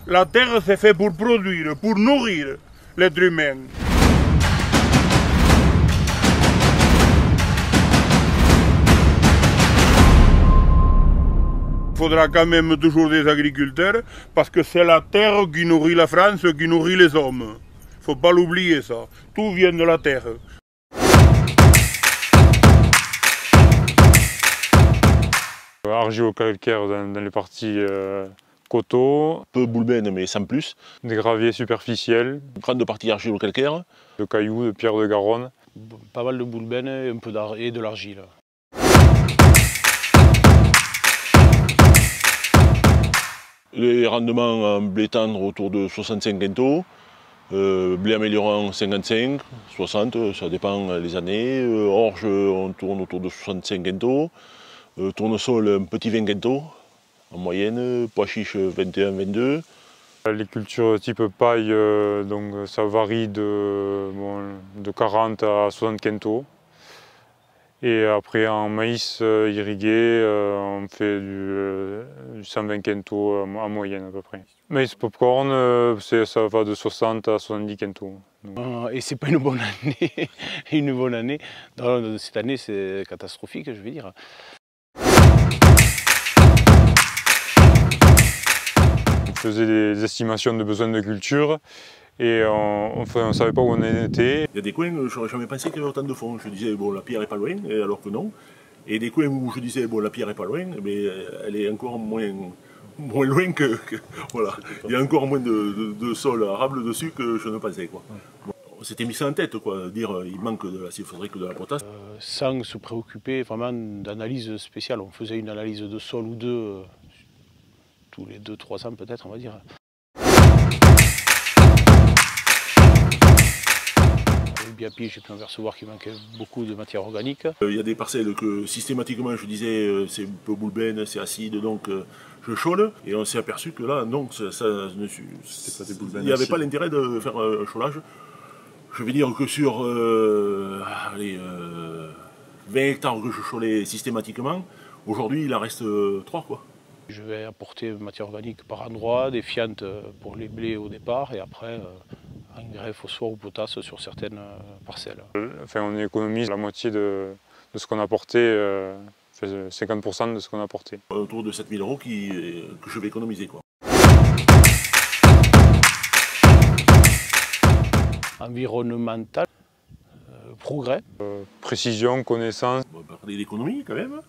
La terre, c'est fait pour produire, pour nourrir l'être humain. Il faudra quand même toujours des agriculteurs, parce que c'est la terre qui nourrit la France, qui nourrit les hommes. Il ne faut pas l'oublier ça. Tout vient de la terre. Argilo-calcaire dans les parties coteaux. Peu boulbène mais sans plus. Des graviers superficiels. Grande partie argilo-calcaire. De cailloux, de pierres de Garonne. Pas mal de boulbène et un peu et de l'argile. Les rendements en blé tendre autour de 65 quintaux. Blé améliorant 55, 60, ça dépend les années. Orge, on tourne autour de 65 quintaux. Tournesol, un petit 20 quintaux en moyenne. Pois chiche, 21, 22. Les cultures type paille, donc ça varie de 40 à 60 quintaux. Et après en maïs irrigué, on fait du 120 quintaux en moyenne à peu près. Maïs popcorn, ça va de 60 à 70 quintaux. Et c'est pas une bonne année. Une bonne année. Non, cette année c'est catastrophique, je vais dire. On faisait des estimations de besoins de culture et on ne savait pas où on était. Il y a des coins, je n'aurais jamais pensé qu'il y avait autant de fonds. Je disais, bon, la pierre est pas loin, alors que non. Et des coins où je disais, bon, la pierre est pas loin, mais elle est encore moins loin que voilà. Il y a encore moins de sol arable dessus que je ne pensais, quoi. Bon, on s'était mis ça en tête, quoi, dire il manque de l'acide phosphorique, de la potasse. Sans se préoccuper vraiment d'analyse spéciale. On faisait une analyse de sol ou deux, tous les 2-3 ans peut-être, on va dire. Avec Biapi, j'ai pu en percevoir qu'il manquait beaucoup de matière organique. Il y a des parcelles que systématiquement je disais c'est un peu boulbène, c'est acide, donc je chôle. Et on s'est aperçu que là, non, il n'y avait pas l'intérêt de faire un chôlage. Je vais dire que sur 20 hectares que je chôlais systématiquement, aujourd'hui il en reste 3, quoi. Je vais apporter matière organique par endroit, des fientes pour les blés au départ et après engrais phosphore ou potasse sur certaines parcelles. Enfin, on économise la moitié de ce qu'on a apporté, 50% de ce qu'on a apporté. Autour de 7 000 € que je vais économiser, quoi. Environnemental, progrès. Précision, connaissance. On va parler d'économie quand même,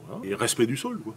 voilà. Et respect du sol, quoi.